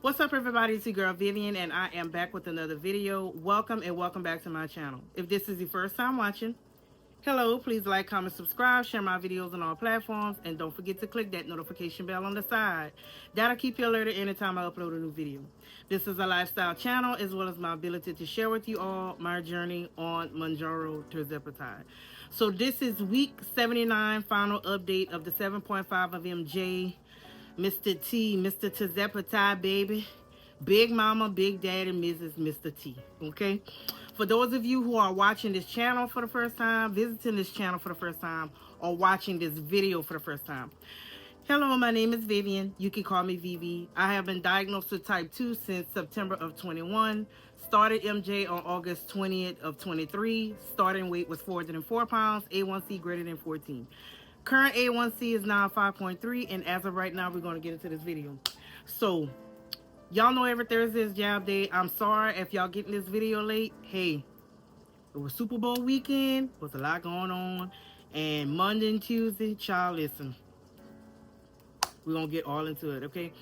What's up, everybody? It's your girl Vivian, and I am back with another video. Welcome and welcome back to my channel. If this is your first time watching, hello, please like, comment, subscribe, share my videos on all platforms, and don't forget to click that notification bell on the side. That'll keep you alerted anytime I upload a new video. This is a lifestyle channel, as well as my ability to share with you all my journey on Mounjaro Tirzepatide. So this is week 79, final update of the 7.5 of MJ. Mr. T, Mr. Tirzepatide, baby. Big Mama, Big Daddy, Mr. T. Okay? For those of you who are watching this channel for the first time, visiting this channel for the first time, or watching this video for the first time, hello, my name is Vivian. You can call me Vivi. I have been diagnosed with type 2 since September of 21. Started MJ on August 20th of 23. Starting weight was 404 pounds. A1C greater than 14. Current A1C is now 5.3, and as of right now, we're going to get into this video. So, y'all know every Thursday is jab day. I'm sorry if y'all getting this video late. Hey, it was Super Bowl weekend. Was a lot going on. And Monday and Tuesday, child, listen. We're going to get all into it, okay?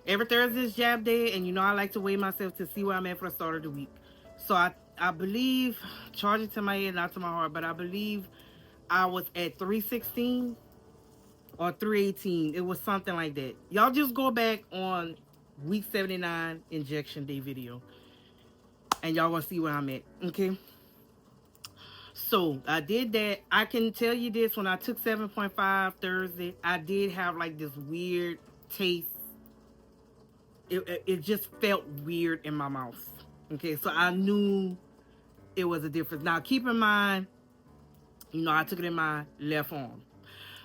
Every Thursday is jab day, and you know I like to weigh myself to see where I'm at for the start of the week. So, I believe, charge it to my head, not to my heart, but I believe I was at 316 or 318. It was something like that. Y'all just go back on week 79 injection day video, and y'all gonna see where I'm at, okay? So I did that. I can tell you this, when I took 7.5 Thursday, I did have like this weird taste. It just felt weird in my mouth, okay? So I knew it was a difference. Now keep in mind, you know, I took it in my left arm.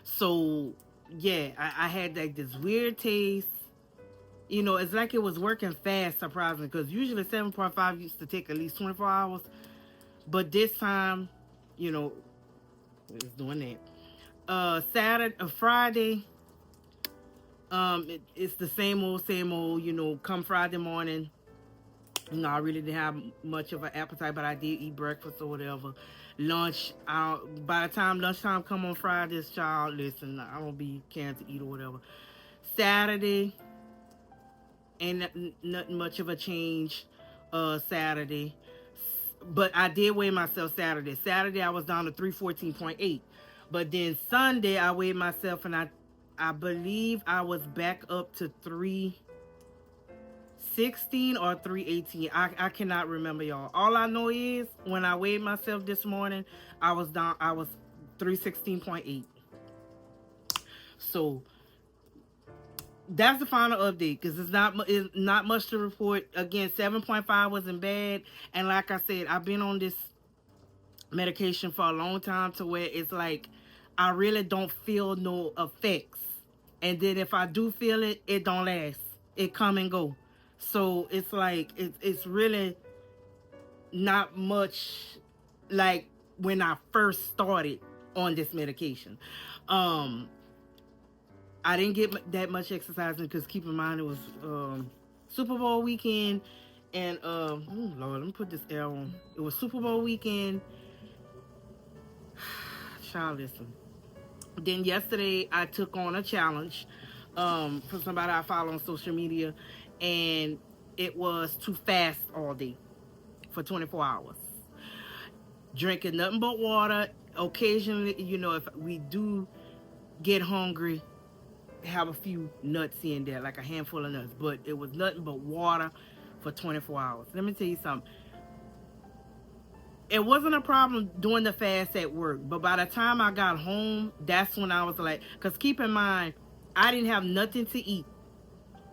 So yeah, I had like this weird taste. You know, it's like it was working fast, surprisingly, because usually 7.5 used to take at least 24 hours. But this time, you know, it's doing that. Friday, it's the same old, you know, come Friday morning. You know, I really didn't have much of an appetite, but I did eat breakfast or whatever. Lunch, by the time lunchtime come on Fridays, child, listen, I don't be caring to eat or whatever. Saturday, ain't nothing much of a change. Saturday, but I did weigh myself Saturday. Saturday I was down to 314.8, but then Sunday I weighed myself, and I believe I was back up to 316 or 318. I cannot remember, y'all. All I know is when I weighed myself this morning, I was 316.8. So that's the final update, because it's not much to report. Again, 7.5 wasn't bad, and like I said, I've been on this medication for a long time, to where it's like I really don't feel no effects, and then if I do feel it, it don't last. It come and go. So it's like it's really not much like when I first started on this medication. I didn't get that much exercising, because keep in mind it was Super Bowl weekend, and oh Lord, let me put this L on. It was Super Bowl weekend. Child, listen. Then yesterday I took on a challenge for somebody I follow on social media, and it was to fast all day for 24 hours. Drinking nothing but water. Occasionally, you know, if we do get hungry, have a few nuts in there, like a handful of nuts, but it was nothing but water for 24 hours. Let me tell you something. It wasn't a problem doing the fast at work, but by the time I got home, that's when I was like, because keep in mind, I didn't have nothing to eat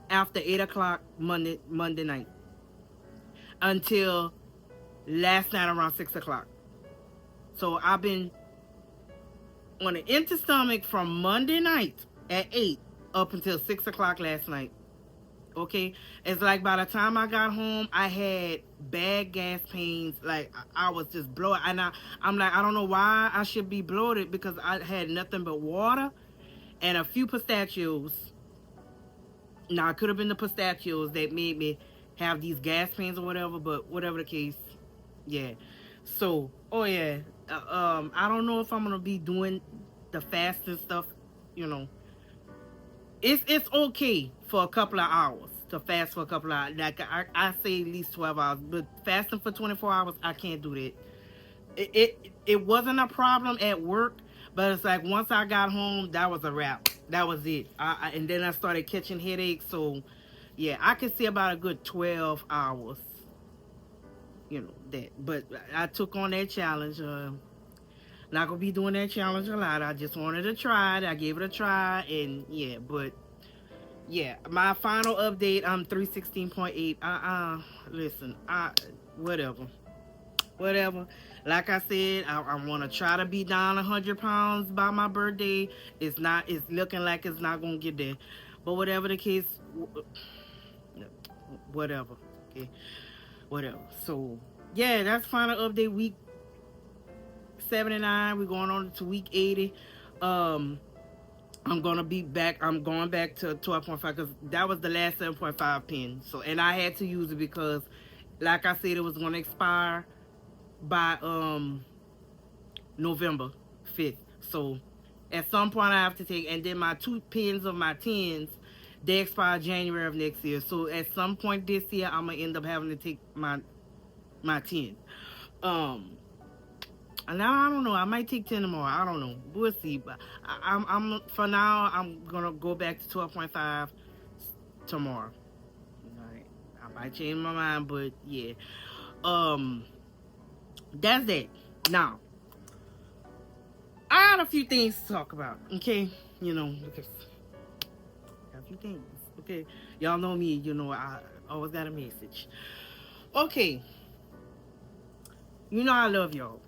after 8 o'clock Monday night until last night around 6 o'clock. So I've been on an empty stomach from Monday night at 8 up until 6 o'clock last night. Okay, it's like by the time I got home, I had bad gas pains. Like I was just bloated, and I'm like, I don't know why I should be bloated, because I had nothing but water and a few pistachios. Now it could have been the pistachios that made me have these gas pains or whatever, but whatever the case, yeah. So, oh yeah, I don't know if I'm gonna be doing the fasting stuff, you know. It's okay for a couple of hours. to fast for a couple hours. Like I say at least 12 hours, but fasting for 24 hours, I can't do that. It wasn't a problem at work, but it's like once I got home, that was a wrap. That was it. And then I started catching headaches. So yeah, I could see about a good 12 hours. That. But I took on that challenge. Not gonna be doing that challenge a lot. I just wanted to try it. I gave it a try, and yeah. But yeah, my final update. I'm 316.8. Listen. Whatever. Like I said, I want to try to be down 100 pounds by my birthday. It's looking like it's not gonna get there. But whatever the case, whatever. Okay, whatever. So yeah, that's final update. Week 79. We're going on to week 80. I'm gonna be back. I'm going back to 12.5 because that was the last 7.5 pin. So, and I had to use it because, like I said, it was gonna expire by November 5th. So, at some point I have to take. And then my 2 pins of my 10s, they expire January of next year. So, at some point this year, I'm gonna end up having to take my 10. Now I don't know. I might take 10 tomorrow. I don't know. We'll see. But I'm for now. I'm gonna go back to 12.5 tomorrow. Right. I might change my mind, but yeah. That's it. Now, I got a few things to talk about. Okay, because I got a few things. Okay, y'all know me. I always got a message. Okay, I love y'all.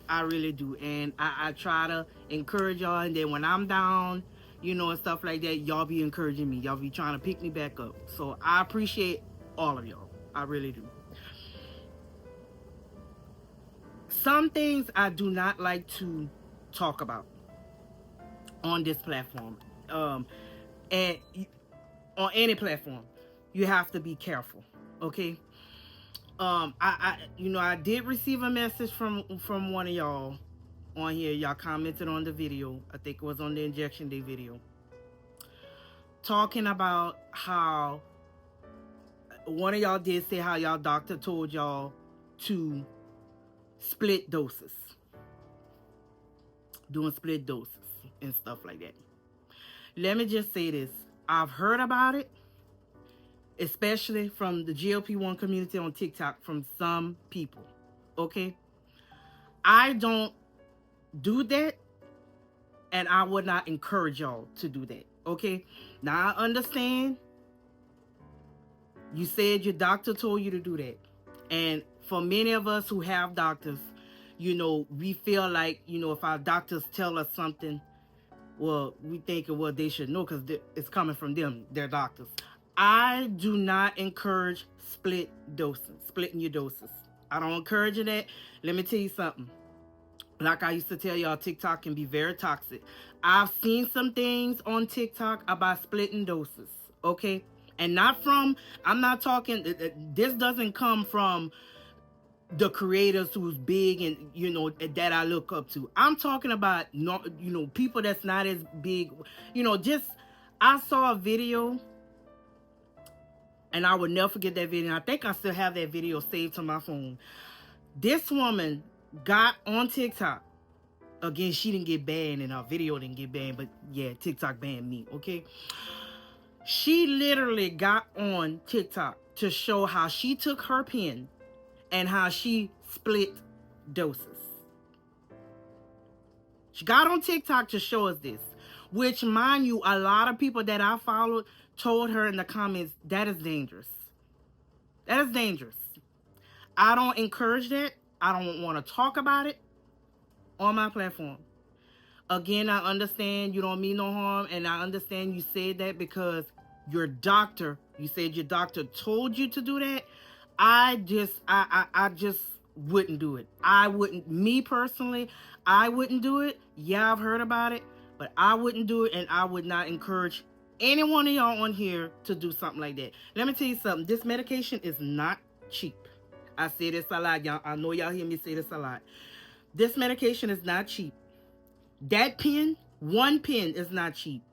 I really do. And I try to encourage y'all. And then when I'm down, and stuff like that, y'all be encouraging me. Y'all be trying to pick me back up. So I appreciate all of y'all. I really do. Some things I do not like to talk about on this platform. And on any platform, you have to be careful. Okay? I did receive a message from one of y'all on here. Y'all commented on the video. I think it was on the injection day video, talking about how one of y'all did say how y'all doctor told y'all to split doses, doing split doses and stuff like that. Let me just say this. I've heard about it, especially from the GLP-1 community on TikTok, from some people. Okay? I don't do that, and I would not encourage y'all to do that. Okay? Now, I understand you said your doctor told you to do that. And for many of us who have doctors, we feel like, if our doctors tell us something, well, we think, well, they should know because it's coming from them, their doctors. I do not encourage splitting your doses. I don't encourage that. Let me tell you something. Like I used to tell y'all, TikTok can be very toxic. I've seen some things on TikTok about splitting doses, okay? And I'm not talking, this doesn't come from the creators who's big and, that I look up to. I'm talking about, people that's not as big, I saw a video. And I would never forget that video. I think I still have that video saved to my phone. This woman got on TikTok. Again, she didn't get banned and her video didn't get banned. But yeah, TikTok banned me, okay? She literally got on TikTok to show how she took her pen and how she split doses. She got on TikTok to show us this. Which, mind you, a lot of people that I followed told her in the comments, that is dangerous. That is dangerous. I don't encourage that. I don't want to talk about it on my platform. Again, I understand you don't mean no harm, and I understand you said that because you said your doctor told you to do that. I just wouldn't do it. Me personally, I wouldn't do it. Yeah, I've heard about it, but I wouldn't do it, and I would not encourage any one of y'all on here to do something like that. Let me tell you something. This medication is not cheap. I say this a lot, y'all. I know y'all hear me say this a lot. This medication is not cheap. That pen, one pen is not cheap.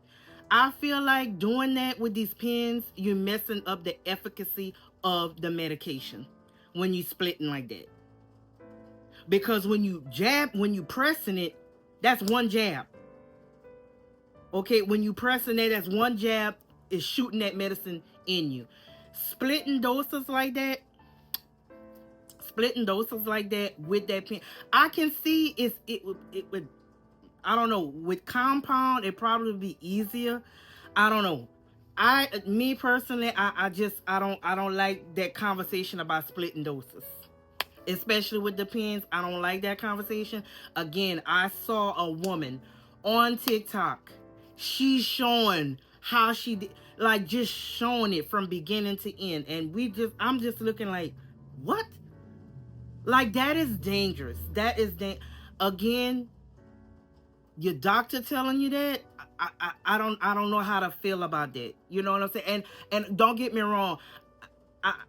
I feel like doing that with these pens, you're messing up the efficacy of the medication when you splitting like that. Because when you jab, when you pressing it, that's one jab. Okay, when you pressing it, that's one jab is shooting that medicine in you. Splitting doses like that, with that pen, I can see it would I don't know, with compound it probably be easier. I don't know. Me personally, I don't like that conversation about splitting doses, especially with the pens. I don't like that conversation. Again, I saw a woman on TikTok. She's showing how she did, like just showing it from beginning to end, and I'm just looking like, what? Like that is dangerous. Again, your doctor telling you that. I don't know how to feel about that. You know what I'm saying? And don't get me wrong.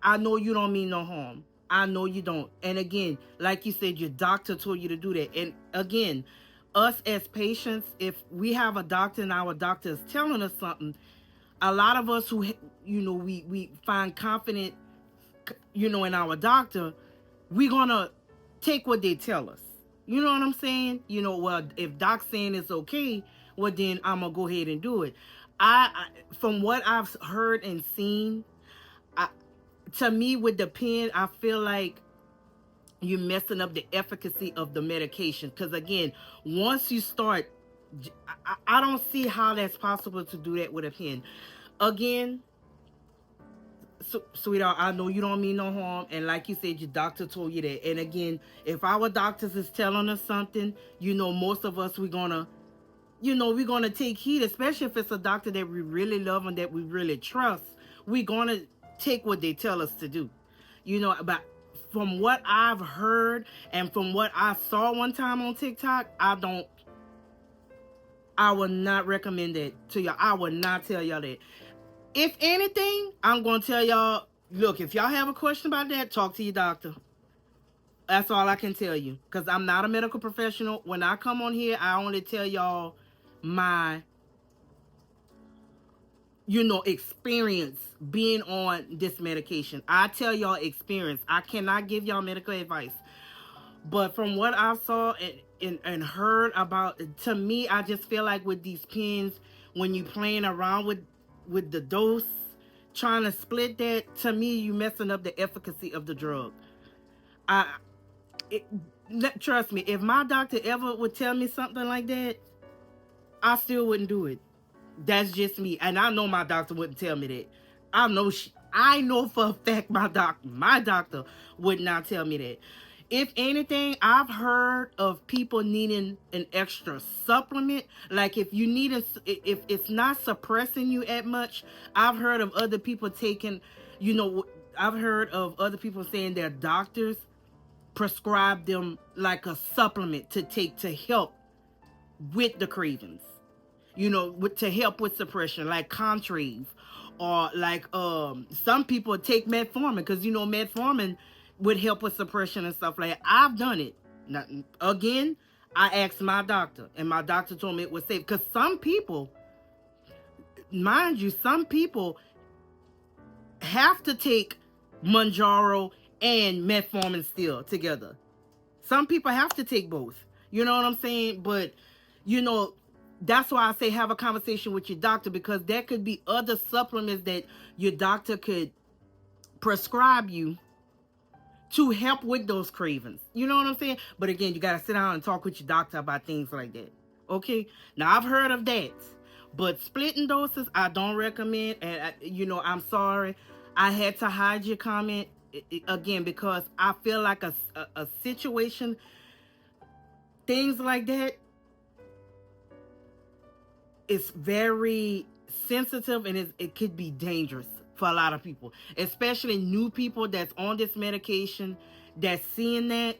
I know you don't mean no harm. I know you don't. And again, like you said, your doctor told you to do that. And again, us as patients, if we have a doctor and our doctor is telling us something, a lot of us who, we find confident, in our doctor, we're going to take what they tell us. You know what I'm saying? Well, if doc's saying it's okay, well, then I'm going to go ahead and do it. From what I've heard and seen, to me, with the pen, I feel like you're messing up the efficacy of the medication. Because again, once you start, I don't see how that's possible to do that with a pen. Again, sweetheart, I know you don't mean no harm, and like you said, your doctor told you that. And again, if our doctors is telling us something, most of us, we're gonna take heed, especially if it's a doctor that we really love and that we really trust. We're gonna take what they tell us to do. But from what I've heard and from what I saw one time on TikTok, I would not recommend that to y'all. I would not tell y'all that. If anything, I'm going to tell y'all, look, if y'all have a question about that, talk to your doctor. That's all I can tell you. Because I'm not a medical professional. When I come on here, I only tell y'all my, experience being on this medication. I tell y'all experience. I cannot give y'all medical advice. But from what I saw and heard about, to me, I just feel like with these pens, when you playing around with the dose, trying to split that, to me, you messing up the efficacy of the drug. Trust me, if my doctor ever would tell me something like that, I still wouldn't do it. That's just me, and I know my doctor wouldn't tell me that. I know for a fact my doctor would not tell me that. If anything, I've heard of people needing an extra supplement. Like if it's not suppressing you at much, I've heard of other people taking, I've heard of other people saying their doctors prescribe them like a supplement to take to help with the cravings. To help with suppression, like Contrave, or like some people take metformin, because metformin would help with suppression and stuff like that. I've done it. Now, again, I asked my doctor, and my doctor told me it was safe. Because some people, mind you, have to take Mounjaro and metformin still together. Some people have to take both. You know what I'm saying? But that's why I say have a conversation with your doctor, because there could be other supplements that your doctor could prescribe you to help with those cravings. You know what I'm saying? But again, you got to sit down and talk with your doctor about things like that. Okay? Now, I've heard of that. But splitting doses, I don't recommend. And, I'm sorry. I had to hide your comment, again, because I feel like a situation, things like that, it's very sensitive, and it could be dangerous for a lot of people, especially new people that's on this medication, that's seeing that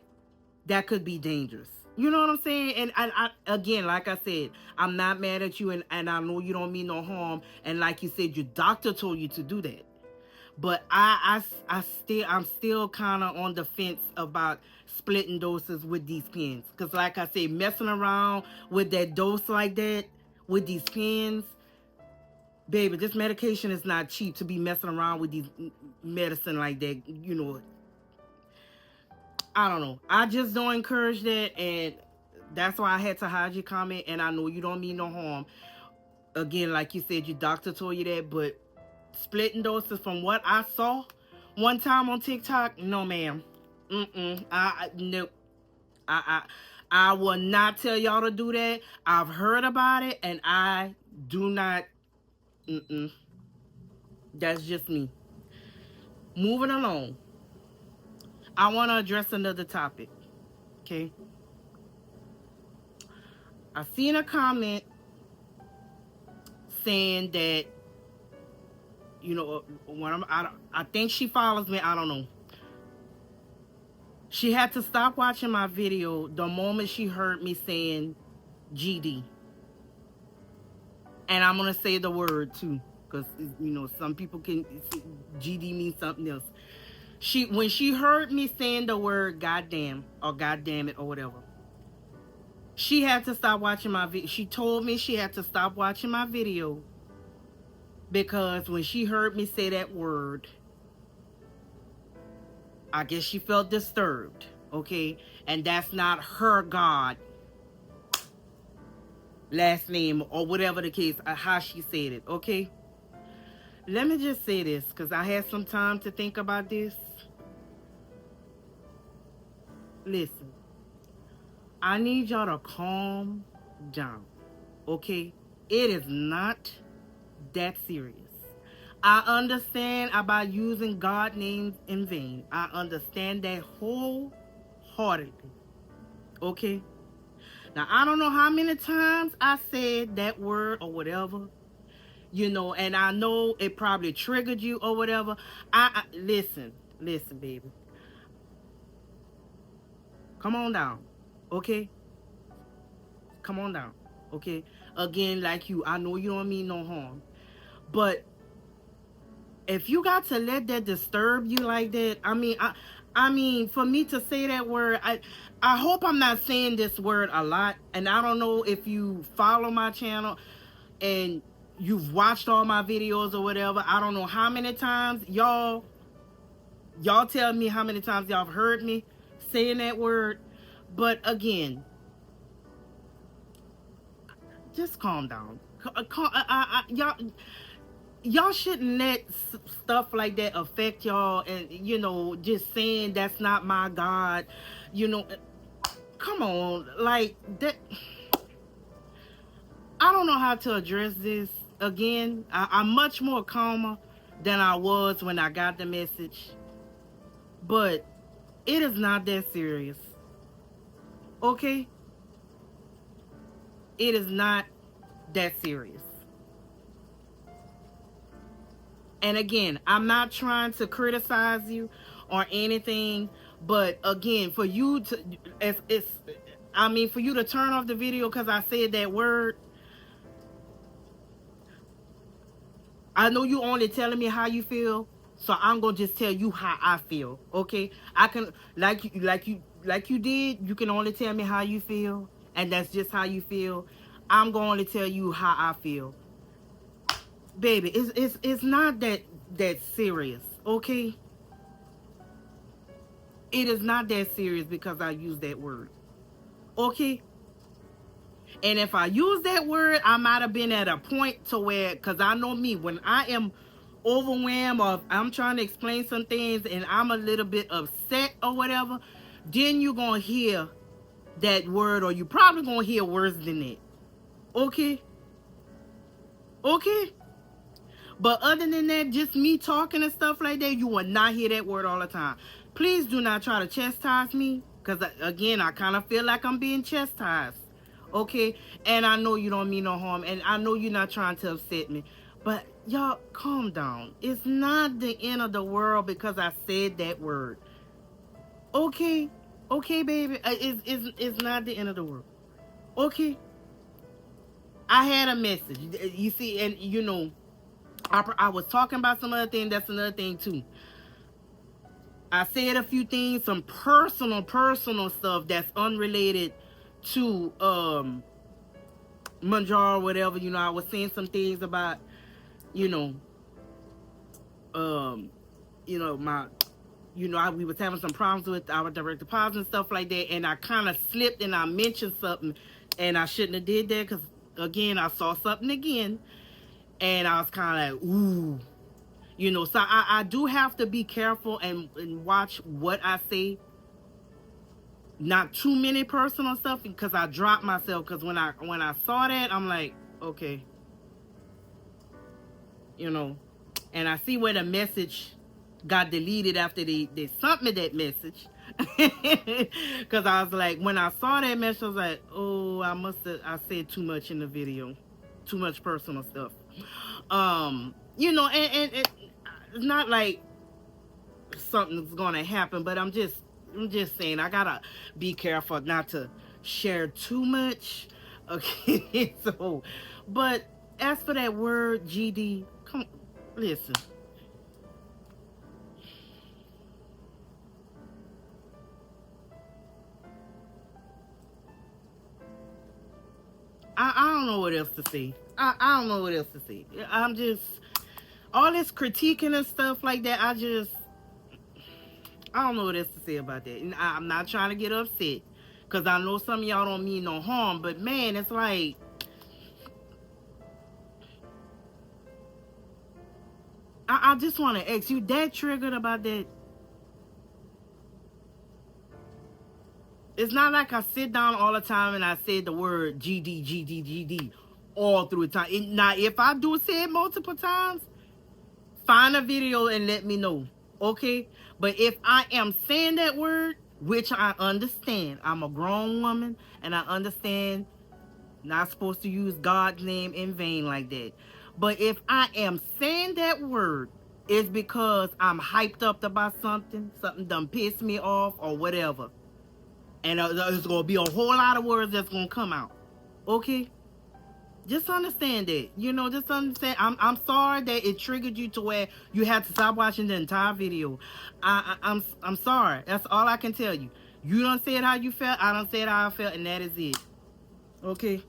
could be dangerous. You know what I'm saying? And I again, like I said, I'm not mad at you, and I know you don't mean no harm. And like you said, your doctor told you to do that. But I'm still kind of on the fence about splitting doses with these pens. Because like I said, messing around with that dose like that, with these pens, Baby, this medication is not cheap to be messing around with these medicine like that. You know, I don't know. I just don't encourage that, and that's why I had to hide your comment. And I know you don't mean no harm. Again, like you said, your doctor told you that, but splitting doses from what I saw one time on TikTok, no, ma'am. Nope. I, I will not tell y'all to do that. I've heard about it, and I do not. That's just me. Moving along. I want to address another topic. Okay. I seen a comment saying that, you know, I think she follows me. I don't know. She had to stop watching my video the moment she heard me saying GD. And I'm going to say the word too, because, you know, some people can, GD means something else. When she heard me saying the word goddamn or goddamn it or whatever, she had to stop watching my video. She told me she had to stop watching my video because when she heard me say that word, I guess she felt disturbed, okay? And that's not her God last name or whatever the case, how she said it, okay? Let me just say this, because I had some time to think about this. Listen, I need y'all to calm down, okay? It is not that serious. I understand about using God names in vain. I understand that wholeheartedly. Okay? Now, I don't know how many times I said that word or whatever, you know, and I know it probably triggered you or whatever. Listen, baby. Come on down. Okay? Come on down. Okay? Again, like you, I know you don't mean no harm. But if you got to let that disturb you like that, I mean, for me to say that word, I hope I'm not saying this word a lot. And I don't know if you follow my channel and you've watched all my videos or whatever. I don't know how many times y'all tell me how many times y'all have heard me saying that word. But again, just calm down. Y'all shouldn't let stuff like that affect y'all, and you know, just saying that's not my God, you know, come on, like that. I don't know how to address this. Again, I'm much more calmer than I was when I got the message, but it is not that serious, okay? It is not that serious. And again, I'm not trying to criticize you or anything, but again, for you to, for you to turn off the video because I said that word, I know you only telling me how you feel, so I'm gonna just tell you how I feel, okay? I can, like you did, you can only tell me how you feel, and that's just how you feel. I'm going to tell you how I feel. Baby, it's not that serious, okay? It is not that serious because I use that word, okay? And if I use that word, I might have been at a point to where, because I know me, when I am overwhelmed or I'm trying to explain some things and I'm a little bit upset or whatever, then you're going to hear that word, or you probably going to hear worse than that, okay? Okay? But other than that, just me talking and stuff like that, you will not hear that word all the time. Please do not try to chastise me, because, again, I kind of feel like I'm being chastised, okay? And I know you don't mean no harm, and I know you're not trying to upset me. But, y'all, calm down. It's not the end of the world because I said that word. Okay? Okay, baby? It's not the end of the world. Okay? I had a message. You see, and, you know, I was talking about some other thing. That's another thing too. I said a few things, some personal stuff that's unrelated to Mounjaro, whatever. You know, I was saying some things about you know, my, we was having some problems with our direct deposit and stuff like that, and I kind of slipped and I mentioned something, and I shouldn't have did that, because again, I saw something again, and I was kind of like, ooh, so I do have to be careful and watch what I say. Not too many personal stuff, because I dropped myself, because when I saw that, I'm like, okay, and I see where the message got deleted after they sent me that message. Because I was like, when I saw that message, I was like, oh, I said too much in the video, too much personal stuff. And it's not like something's gonna happen, but I'm just saying, I gotta be careful not to share too much. Okay. So, but as for that word GD, come listen. I don't know what else to say. I don't know what else to say. I'm just, all this critiquing and stuff like that, I don't know what else to say about that. And I'm not trying to get upset, because I know some of y'all don't mean no harm, but man, it's like, I just want to ask you, that triggered about that? It's not like I sit down all the time and I say the word GD, GD, GD all through the time. Now, if I do say it multiple times, find a video and let me know, okay? But if I am saying that word, which I understand, I'm a grown woman, and I understand not supposed to use God's name in vain like that. But if I am saying that word, it's because I'm hyped up about something done pissed me off or whatever. And there's going to be a whole lot of words that's going to come out. Okay? Just understand that. Just understand. I'm sorry that it triggered you to where you had to stop watching the entire video. I'm sorry. That's all I can tell you. You don't say it how you felt. I don't say it how I felt, and that is it. Okay?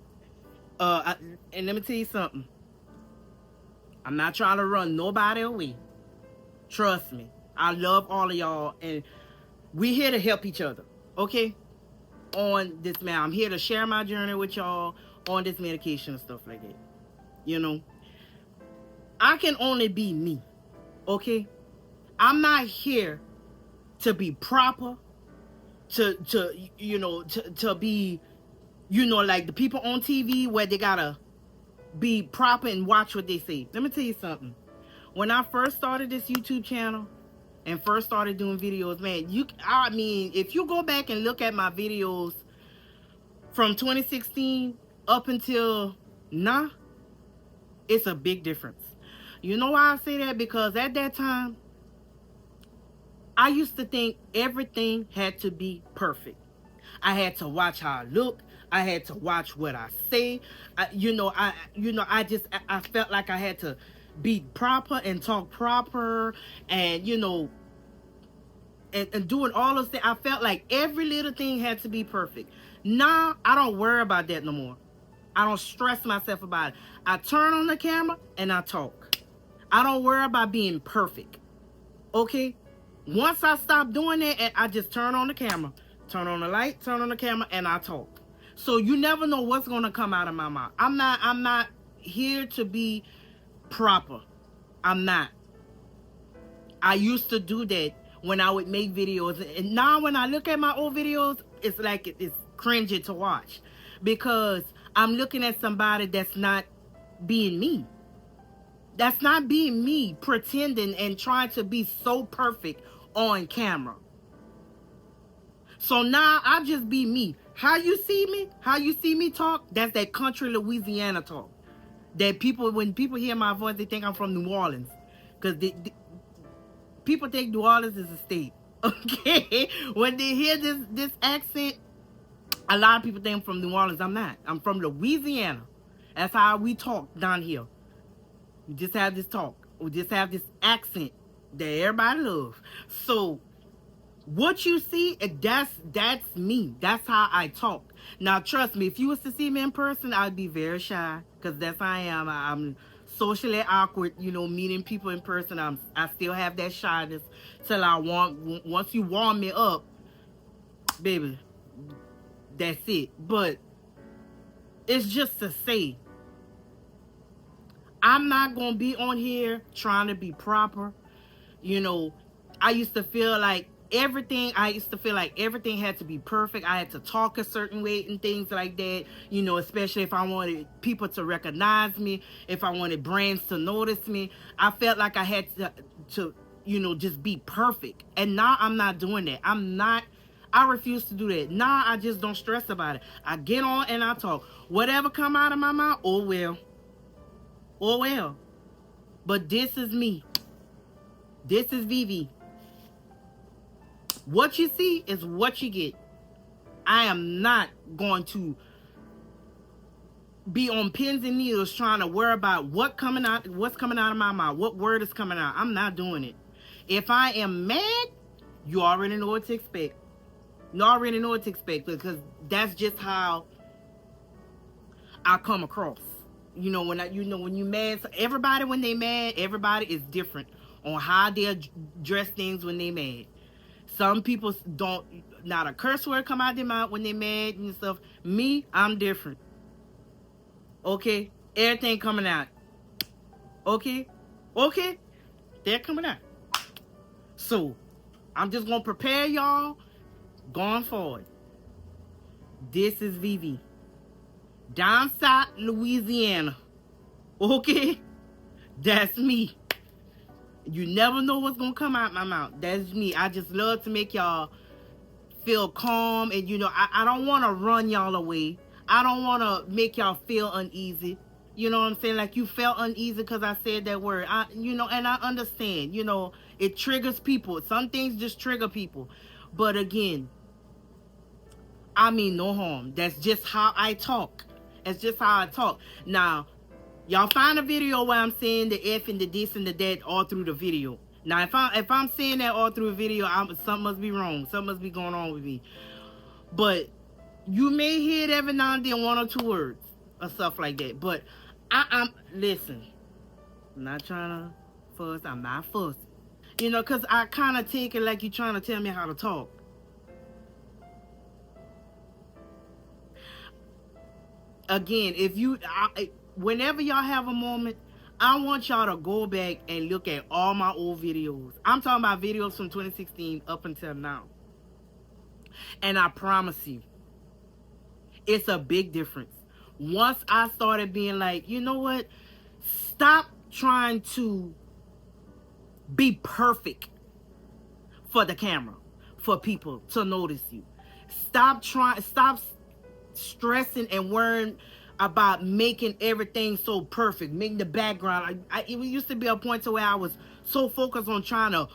And let me tell you something. I'm not trying to run nobody away. Trust me. I love all of y'all, and we're here to help each other. Okay? On this, man, I'm here to share my journey with y'all on this medication and stuff like that. I can only be me. Okay? I'm not here to be proper, to be, like the people on TV where they gotta be proper and watch what they say. Let me tell you something. When I first started this YouTube channel and first started doing videos, man, if you go back and look at my videos from 2016 up until now, it's a big difference. You know why I say that? Because at that time, I used to think everything had to be perfect. I had to watch how I look. I had to watch what I say. I felt like I had to be proper and talk proper, and and doing all those things. I felt like every little thing had to be perfect. Now I don't worry about that no more. I don't stress myself about it. I turn on the camera and I talk. I don't worry about being perfect. Okay? Once I stop doing that, and I just turn on the camera, turn on the light, turn on the camera, and I talk. So you never know what's gonna come out of my mouth. I'm not here to be proper. I'm not. I used to do that when I would make videos, and now when I look at my old videos, it's like it's cringy to watch, because I'm looking at somebody that's not being me. That's not being me, pretending and trying to be so perfect on camera. So now I just be me. How you see me talk, that's that country Louisiana talk. That when people hear my voice, they think I'm from New Orleans. Because people think New Orleans is a state. Okay? When they hear this accent, a lot of people think I'm from New Orleans. I'm not. I'm from Louisiana. That's how we talk down here. We just have this talk. We just have this accent that everybody loves. So what you see, that's me. That's how I talk. Now trust me, if you was to see me in person, I'd be very shy, because that's how I am. I'm socially awkward, you know, meeting people in person. I still have that shyness till once you warm me up, baby, that's it. But it's just to say, I'm not going to be on here trying to be proper. You know, I used to feel like everything had to be perfect. I had to talk a certain way and things like that, you know, especially if I wanted people to recognize me, if I wanted brands to notice me. I felt like I had to you know, just be perfect. And now I'm not doing that. I refuse to do that. Now I just don't stress about it. I get on and I talk. Whatever come out of my mouth, oh well. Oh well. But this is me. This is Vivi. What you see is what you get. I am not going to be on pins and needles trying to worry about what's coming out of my mouth, what word is coming out. I'm not doing it. If I am mad, you already know what to expect. You already know what to expect, because that's just how I come across. You know, when you mad, so everybody, when they mad, everybody is different on how they address things when they mad. Some people don't, not a curse word come out their mouth when they mad and stuff. Me, I'm different. Okay? Everything coming out. Okay? Okay? They're coming out. So, I'm just going to prepare y'all going forward. This is Vivi. Down south Louisiana. Okay? That's me. You never know what's going to come out my mouth. That's me. I just love to make y'all feel calm. And, you know, I don't want to run y'all away. I don't want to make y'all feel uneasy. You know what I'm saying? Like you felt uneasy because I said that word. You know, and I understand. You know, it triggers people. Some things just trigger people. But again, I mean no harm. That's just how I talk. That's just how I talk. Now, y'all find a video where I'm saying the F and the this and the that all through the video. Now, if I'm saying that all through the video, something must be wrong. Something must be going on with me. But you may hear it every now and then, one or two words or stuff like that. But listen, I'm not trying to fuss. I'm not fussing. You know, because I kind of take it like you're trying to tell me how to talk. Again, whenever y'all have a moment, I want y'all to go back and look at all my old videos. I'm talking about videos from 2016 up until now. And I promise you, it's a big difference. Once I started being like, you know what? Stop trying to be perfect for the camera, for people to notice you. Stop stressing and worrying about making everything so perfect, making the background. It used to be a point to where I was so focused on trying to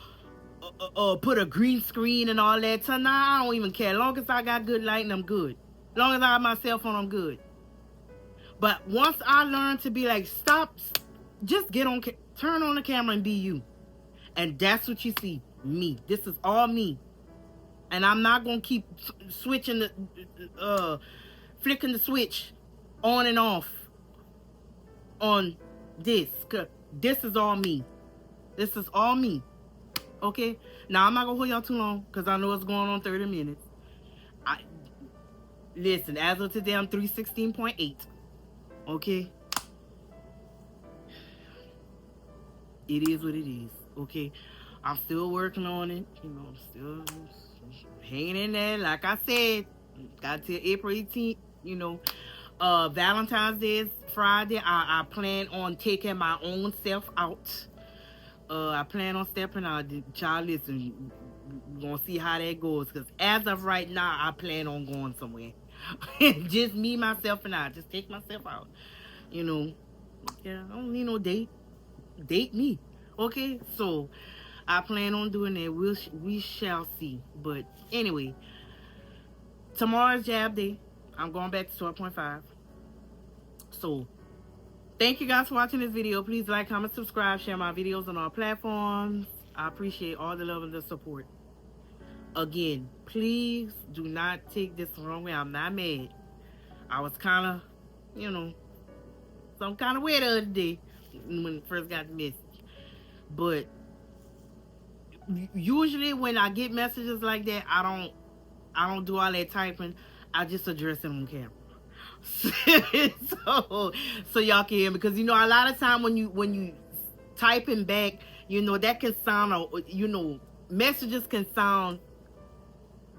put a green screen and all that. So now I don't even care. As long as I got good lighting, I'm good. As long as I have my cell phone, I'm good. But once I learned to be like, stop, just turn on the camera and be you. And that's what you see, me. This is all me. And I'm not going to keep flicking the switch on and off on this. Cause this is all me. This is all me. Okay? Now, I'm not going to hold y'all too long because I know it's going on 30 minutes. Listen, as of today, I'm 316.8. Okay? It is what it is. Okay? I'm still working on it. You know, I'm still hanging in there. Like I said, got till April 18th. You know, Valentine's Day is Friday. I plan on taking my own self out. I plan on stepping out. Child, listen, we're going to see how that goes. Because as of right now, I plan on going somewhere. Just me, myself, and I. Just take myself out. You know, yeah, I don't need no date. Date me. Okay? So, I plan on doing that. We shall see. But anyway, tomorrow's jab day. I'm going back to 12.5. So, thank you guys for watching this video. Please like, comment, subscribe, share my videos on all platforms. I appreciate all the love and the support. Again, please do not take this the wrong way. I'm not mad. I was kind of, you know, some kind of way the other day. when I first got the message. But usually when I get messages like that, I don't do all that typing. I just address it on camera. so y'all can hear me, because a lot of time when you typing back, that can sound, messages can sound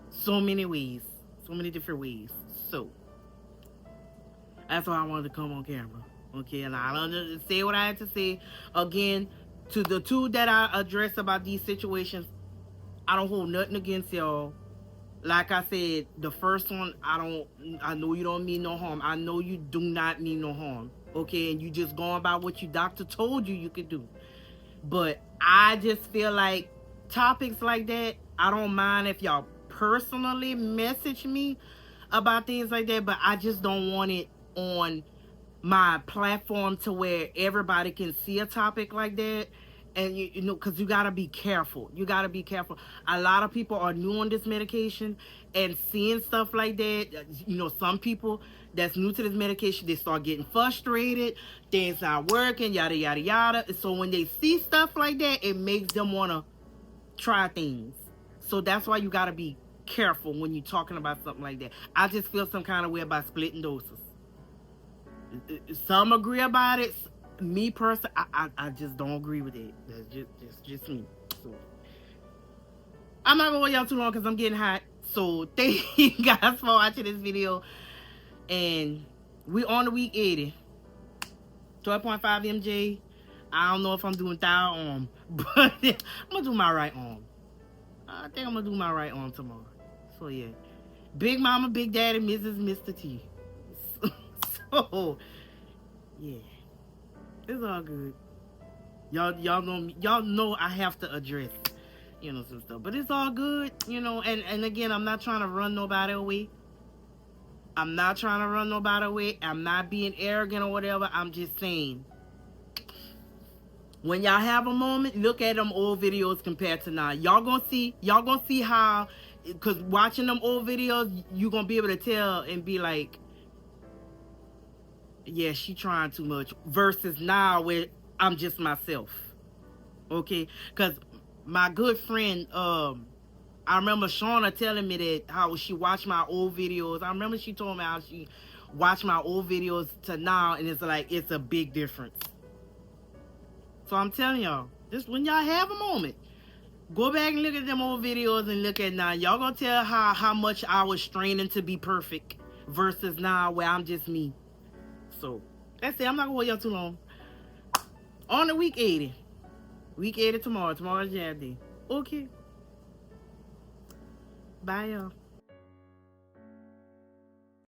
so many ways, so many different ways. So that's why I wanted to come on camera. Okay, and I don't say what I had to say. Again, to the two that I address about these situations, I don't hold nothing against y'all. Like I said, the first one, I know you don't mean no harm. I know you do not mean no harm. Okay, and you just going by what your doctor told you could do. But I just feel like topics like that, I don't mind if y'all personally message me about things like that, but I just don't want it on my platform to where everybody can see a topic like that. And because you gotta be careful. You gotta be careful. A lot of people are new on this medication, and seeing stuff like that, some people that's new to this medication, they start getting frustrated, things not working, yada yada yada. So when they see stuff like that, it makes them wanna try things. So that's why you gotta be careful when you're talking about something like that. I just feel some kind of way about splitting doses. Some agree about it. Me personally, I just don't agree with it. That's just me. So I'm not gonna wait y'all too long because I'm getting hot. So thank you guys for watching this video. And we on the week 80. 12.5 mj. I don't know if I'm doing thigh arm, but I'm gonna do my right arm. I think I'm gonna do my right arm tomorrow. So yeah, Big Mama, Big Daddy, Mrs. Mr. T. So yeah, it's all good. Y'all know I have to address, some stuff. But it's all good, and again, I'm not trying to run nobody away. I'm not trying to run nobody away. I'm not being arrogant or whatever. I'm just saying, when y'all have a moment, look at them old videos compared to now. Y'all gonna see how, because watching them old videos, you gonna be able to tell and be like, yeah, she trying too much, versus now where I'm just myself. Okay, because my good friend, I remember Shauna telling me that how she watched my old videos. I remember she told me how she watched my old videos to now, and it's a big difference. So I'm telling y'all, just when y'all have a moment, go back and look at them old videos and look at now. Y'all gonna tell how much I was straining to be perfect versus now where I'm just me. So that's it. I'm not gonna wait y'all too long. On the week 80. Week 80 tomorrow. Tomorrow's jab day. Okay. Bye y'all.